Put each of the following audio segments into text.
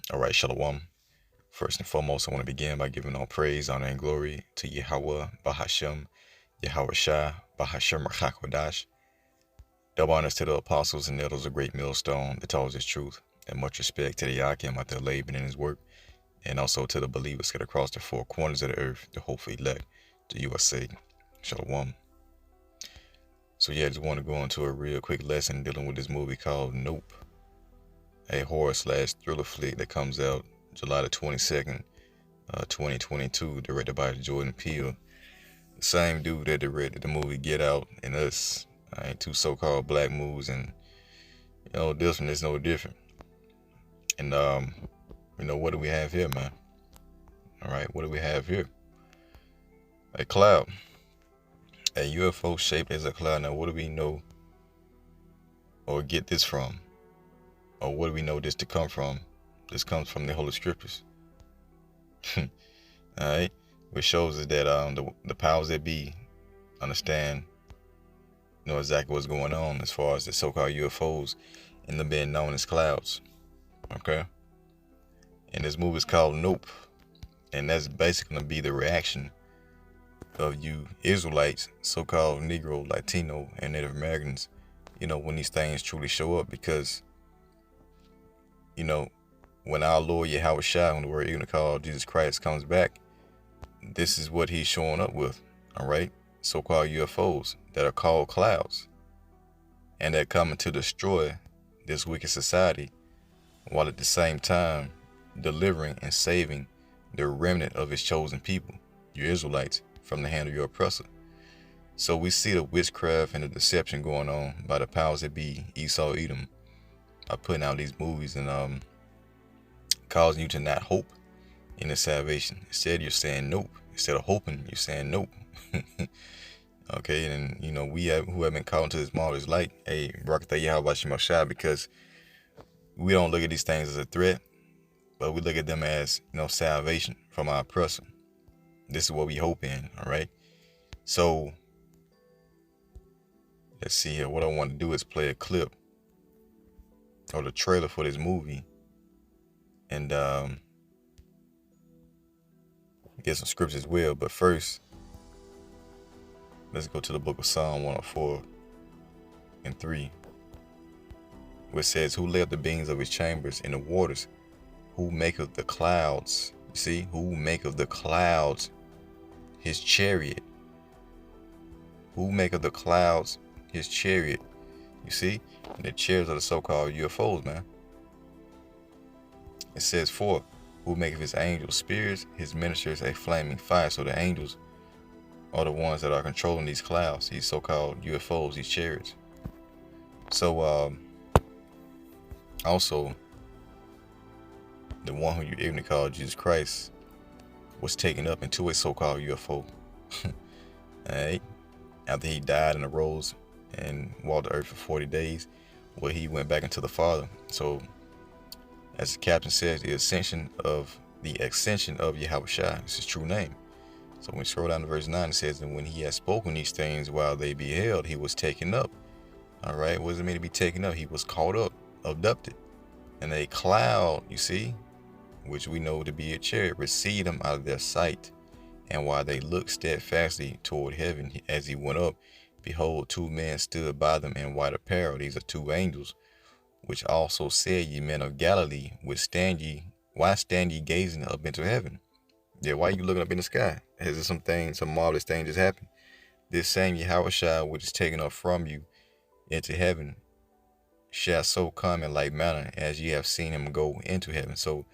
All right, Shalom. First and foremost, I want to begin by giving all praise, honor, and glory to Yahweh, Bahashem, Yahweh Shai, Bahashem Rachakodash. Double honors to the apostles and elders of Great Millstone that tells his truth, and much respect to the Yakim out there laboring in his work, and also to the believers scattered across the four corners of the earth, the hopeful elect, the USA. Shalom. So yeah, I just want to go into a real quick lesson dealing with this movie called Nope, a horror slash thriller flick that comes out July the 22nd, 2022, directed by Jordan Peele, the same dude that directed the movie Get Out and Us. Two so-called black movies, and this one is no different. And what do we have here, man? All right, what do we have here? A cloud, a UFO shaped as a cloud. Now, what do we know or get this from, or what do we know this to come from? This comes from the Holy Scriptures. All right, which shows us that the powers that be understand, know exactly what's going on as far as the so-called UFOs and them being known as clouds. Okay, and this movie is called Nope, and that's basically gonna be the reaction of you Israelites, so-called Negro, Latino, and Native Americans, when these things truly show up, because when our Lord Yahweh Shai, when the word even called Jesus Christ comes back, this is what he's showing up with. All right, so-called UFOs that are called clouds, and they're coming to destroy this wicked society, while at the same time delivering and saving the remnant of his chosen people, you Israelites, from the hand of your oppressor. So we see the witchcraft and the deception going on by the powers that be, Esau, Edom, by putting out these movies and causing you to not hope in the salvation. Instead, you're saying nope. Instead of hoping, you're saying nope. Okay, and we who have been called into this model is like a Barakatah Yahweh Shem Shai, because we don't look at these things as a threat, but we look at them as salvation from our oppressor. This is what we hope in. All right, so let's see here. What I want to do is play a clip or the trailer for this movie, and get some scripts as well. But first, let's go to the book of Psalm 104:3, which says, "Who laid the beams of his chambers in the waters? Who maketh the clouds?" You see, who maketh the clouds his chariot? Who maketh the clouds his chariot? You see, and the chariots are the so-called UFOs, man. It says, "For who maketh his angels spirits, his ministers a flaming fire." So the angels are the ones that are controlling these clouds, these so-called UFOs, these chariots. So also, the one who you even call Jesus Christ was taken up into a so-called UFO. Alright, after he died and arose and walked the earth for 40 days, where he went back into the Father. So, as the captain says, the ascension of Yahweh Shai is his true name. So when we scroll down to verse 9, it says, "And when he had spoken these things while they beheld, he was taken up." All right, what does it mean to be taken up? He was caught up, abducted. And a cloud, you see, which we know to be a chariot, received him out of their sight. And while they looked steadfastly toward heaven as he went up, behold, two men stood by them in white apparel. These are two angels, which also said, "Ye men of Galilee, why stand ye gazing up into heaven?" Yeah, why are you looking up in the sky? Has there some marvelous thing just happened? This same Yahweh Shai, which is taken up from you into heaven, shall so come in like manner as ye have seen him go into heaven. So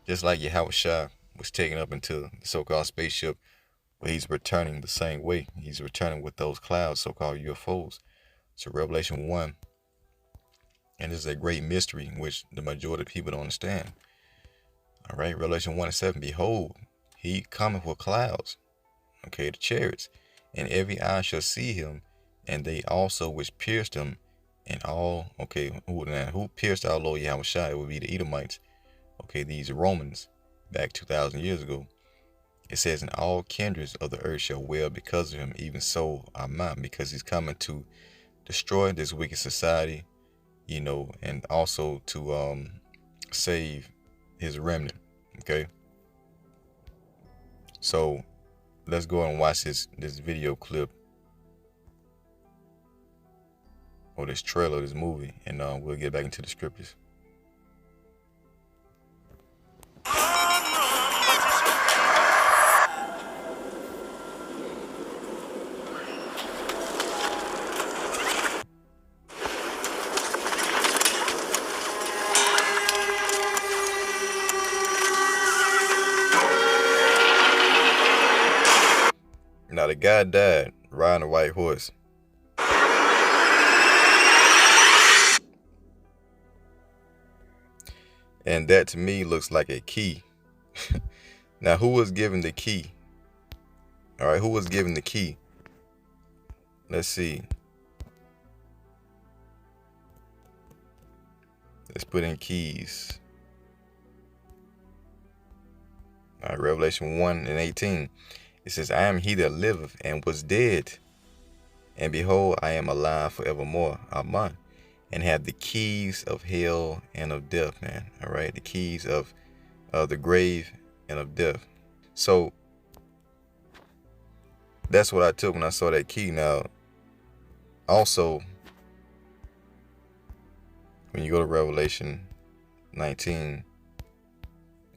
just like Yahweh Shai was taken up into the so-called spaceship, where he's returning the same way. He's returning with those clouds, so-called UFOs. So Revelation 1, and this is a great mystery which the majority of people don't understand. All right, Revelation 1:7, "Behold, he cometh with clouds," okay, the chariots, "and every eye shall see him, and they also which pierced him, and all," okay, who pierced our Lord Yahweh Shai? It would be the Edomites, okay, these Romans back 2,000 years ago. It says, "And all kindreds of the earth shall wail because of him, even so Amen," because he's coming to destroy this wicked society, and also to save his remnant. Okay. So let's go and watch this video clip or this trailer of this movie, and we'll get back into the scriptures. Now the guy died riding a white horse. And that to me looks like a key. Now, who was given the key? All right, who was given the key? Let's see. Let's put in keys. All right, Revelation 1:18. It says, I am he that liveth and was dead, and behold, I am alive forevermore. Amen. And have the keys of hell and of death, man. All right, the keys of the grave and of death. So that's what I took when I saw that key. Now, also, when you go to Revelation 19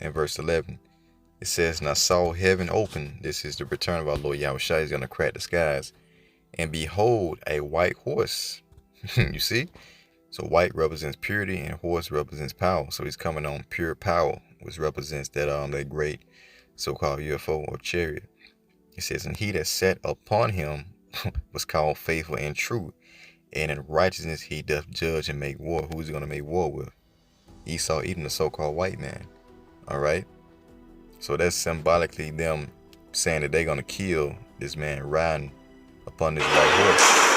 and verse 11, it says, and I saw heaven open. This is the return of our Lord Yahushua. He's going to crack the skies. And behold, a white horse. You see? So white represents purity and horse represents power. So he's coming on pure power, which represents that great so-called UFO or chariot. It says, and he that sat upon him was called faithful and true. And in righteousness he doth judge and make war. Who's he going to make war with? Esau, even the so-called white man. All right. So that's symbolically them saying that they're going to kill this man riding upon this white horse.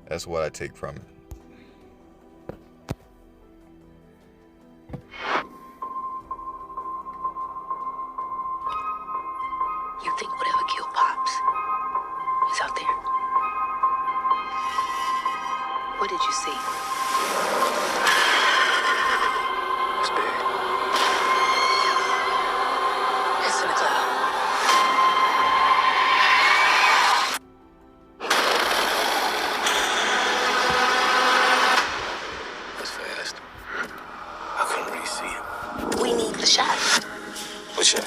That's what I take from it. You think whatever killed Pops is out there? What did you see? It's big. It's in the cloud. That's fast. I couldn't really see him. We need the shot. What shot?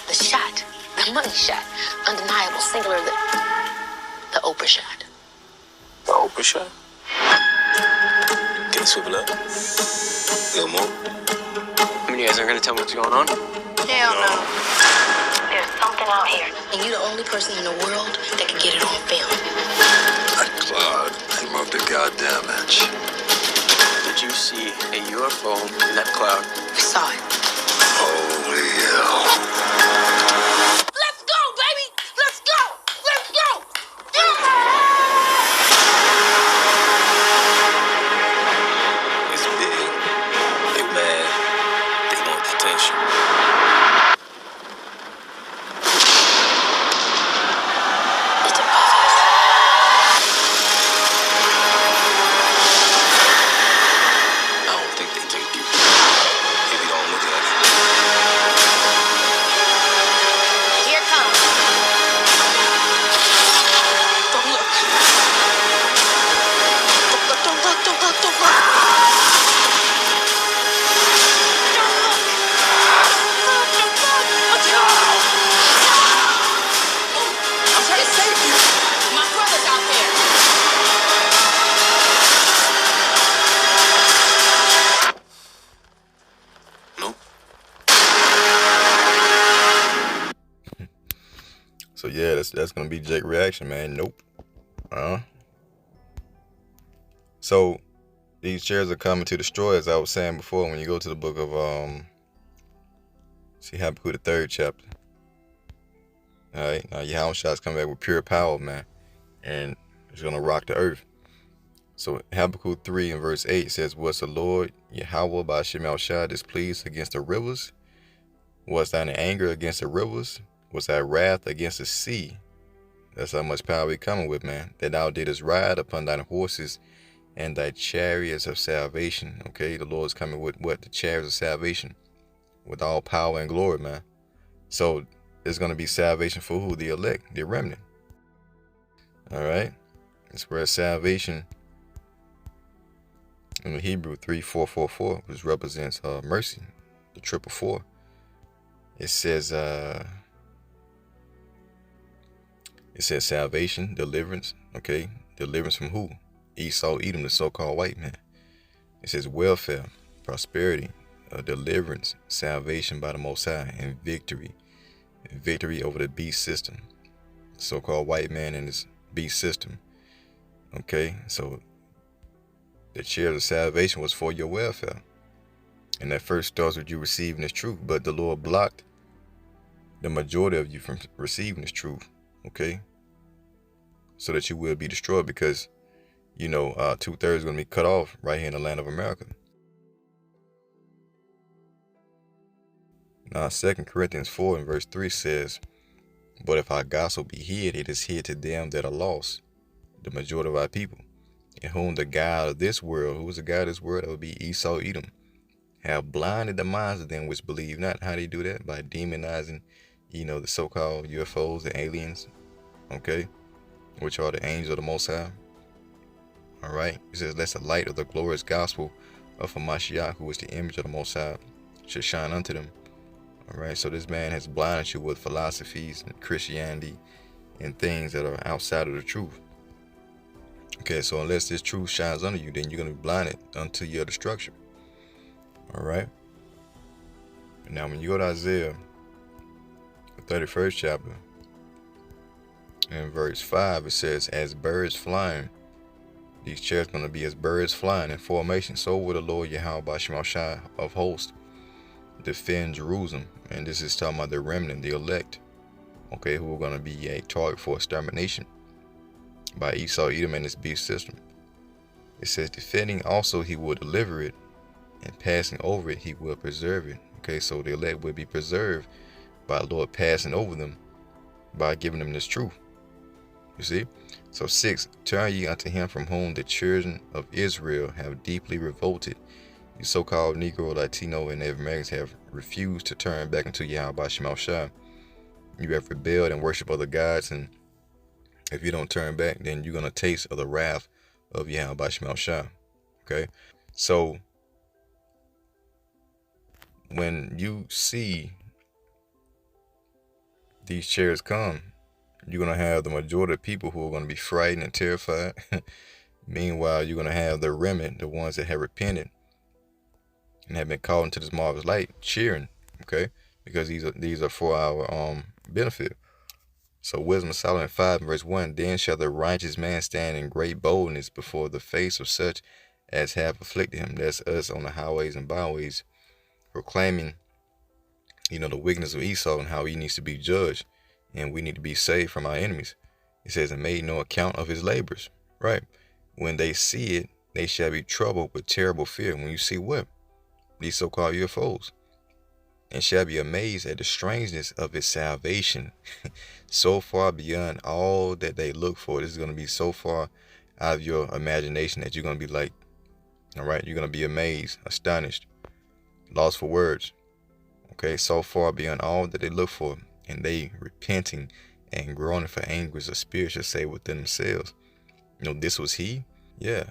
The shot. The money shot. Undeniable, singular, the Oprah shot. The Oprah shot? Can you swivel up? A little more? I mean, you guys aren't gonna tell me what's going on? Hell no. There's something out here, and you're the only person in the world that can get it on film. That cloud can move the goddamn inch. Did you see a UFO in that cloud? We saw it. Holy hell. Let's go, baby! Let's go! Let's go! It's big. They mad. They want attention. It's above us. I don't think they take you. If you don't look at it. Here it comes. Don't look. Don't look. Don't look. Don't look. I'm trying to save you. My brother's out there. Nope. So yeah, that's gonna be Jake's reaction, man. Nope. So these chairs are coming to destroy, as I was saying before. When you go to the book of see Habakkuk the 3rd chapter. All right, now Yahushua coming back with pure power, man, and it's gonna rock the earth. So Habakkuk 3 and verse 8 says, was the Lord Yahweh by Shemel Shah displeased against the rivers? Was thine anger against the rivers? Was thy wrath against the sea? That's how much power we coming with, man. That thou didst ride upon thine horses and thy chariots of salvation. Okay, the Lord's coming with what? The chariots of salvation, with all power and glory, man. So there's going to be salvation for who? The elect, the remnant. All right, it's where salvation in the Hebrew 3444, which represents mercy, the 444. It says salvation, deliverance. Okay, deliverance from who? Esau, Edom, the so-called white man. It says welfare, prosperity, deliverance, salvation by the Most High, and victory. Victory over the beast system, so-called white man and his beast system. Okay, so the chariot of salvation was for your welfare, and that first starts with you receiving this truth. But the Lord blocked the majority of you from receiving this truth. Okay, so that you will be destroyed, because 2/3 is going to be cut off right here in the land of America. Now 2 Corinthians 4 and verse 3 says, but if our gospel be hid, it is hid to them that are lost, the majority of our people, in whom the God of this world, who is the God of this world? That would be Esau, Edom, have blinded the minds of them which believe not. How do you do that? By demonizing, the so-called UFOs, the aliens, okay, which are the angels of the Most High. All right, it says, lest the light of the glorious gospel of Hamashiach, who is the image of the Most High, should shine unto them. All right, so this man has blinded you with philosophies and Christianity and things that are outside of the truth. Okay, so unless this truth shines under you, then you're going to be blinded unto your destruction. All right. Now, when you go to Isaiah, the 31st chapter, in verse 5, it says, as birds flying, these chariots are going to be as birds flying in formation, so will the Lord Yahweh Bashimashai of hosts defend Jerusalem. And this is talking about the remnant, the elect, okay, who are going to be a target for extermination by Esau, Edom, and his beast system. It says, defending also he will deliver it, and passing over it he will preserve it. Okay, so the elect will be preserved by the Lord passing over them by giving them this truth. You see? So 6, turn ye unto him from whom the children of Israel have deeply revolted. You so-called Negro, Latino, and Native Americans have refused to turn back into Yahweh Shema Shai. You have rebelled and worship other gods, and if you don't turn back, then you're going to taste of the wrath of Yahweh Shema Shai. Okay? So when you see these chariots come, you're going to have the majority of people who are going to be frightened and terrified. Meanwhile, you're going to have the remnant, the ones that have repented and have been called into this marvelous light, cheering, okay? Because these are for our benefit. So Wisdom of Solomon 5 verse 1, then shall the righteous man stand in great boldness before the face of such as have afflicted him. That's us on the highways and byways, proclaiming, the wickedness of Esau and how he needs to be judged, and we need to be saved from our enemies. It says, and made no account of his labors, right? When they see it, they shall be troubled with terrible fear. When you see what? These so-called UFOs, and shall be amazed at the strangeness of his salvation, so far beyond all that they look for. This is going to be so far out of your imagination that you're going to be like, all right, you're going to be amazed, astonished, lost for words. Okay, so far beyond all that they look for, and they repenting and groaning for anguish of spirit shall say within themselves, this was he, yeah,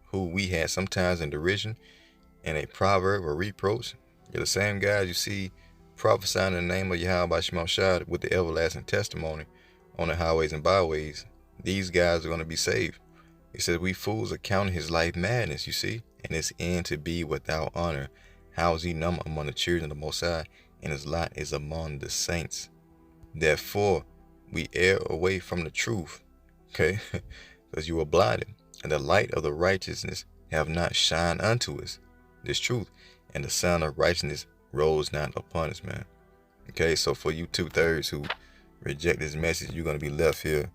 who we had sometimes in derision and a proverb or reproach. You're the same guys you see prophesying in the name of Yahweh Shema Shai with the everlasting testimony on the highways and byways. These guys are going to be saved. It says, we fools are counting his life madness, you see, and his end to be without honor. How is he numbered among the children of the Most High, and his lot is among the saints. Therefore, we err away from the truth, okay, because you were blinded, and the light of the righteousness have not shined unto us, this truth, and the sun of righteousness rose not upon us, man. Okay, so for you 2/3 who reject this message, you're going to be left here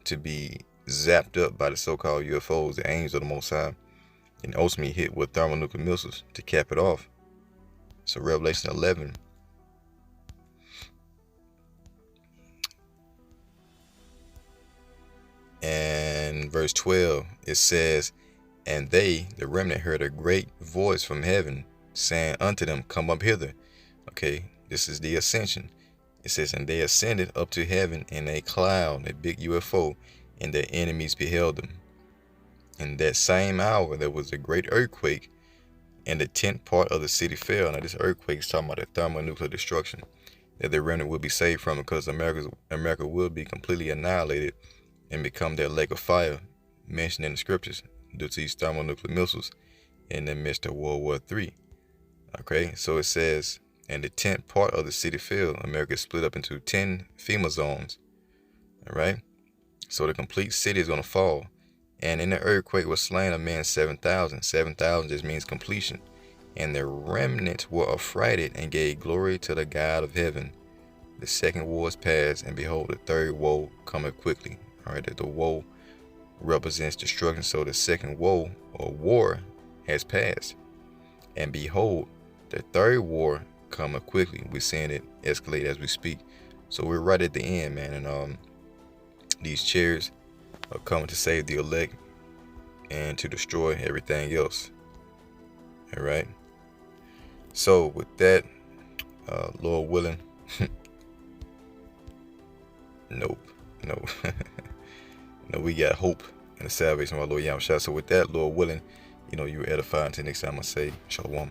to be zapped up by the so-called UFOs, the angels of the Most High, and ultimately hit with thermonuclear missiles to cap it off. So Revelation 11 and verse 12, it says, And they, the remnant, heard a great voice from heaven, saying unto them, Come up hither. Okay, this is the ascension. It says, and they ascended up to heaven in a cloud, a big UFO, and their enemies beheld them. In that same hour, there was a great earthquake, and the 10th part of the city fell. Now, this earthquake is talking about the thermonuclear destruction that the remnant will be saved from, because America will be completely annihilated and become their lake of fire, mentioned in the scriptures, due to these thermonuclear missiles in the midst of World War III. Okay, so it says, and the 10th part of the city fell. America is split up into 10 FEMA zones. All right, so the complete city is going to fall. And in the earthquake was slain of men 7,000. 7,000 just means completion. And the remnant were affrighted and gave glory to the God of heaven. The second war is past, and behold, the third woe cometh quickly. All right, the woe represents destruction. So the second woe or war has passed. And behold, the third war cometh quickly. We're seeing it escalate as we speak. So we're right at the end, man. And these chariots are coming to save the elect and to destroy everything else. All right. So with that, Lord willing, nope. No, we got hope in the salvation of our Lord Yahushua. So with that, Lord willing, you know, you're edified. Until next time, I say, Shalom.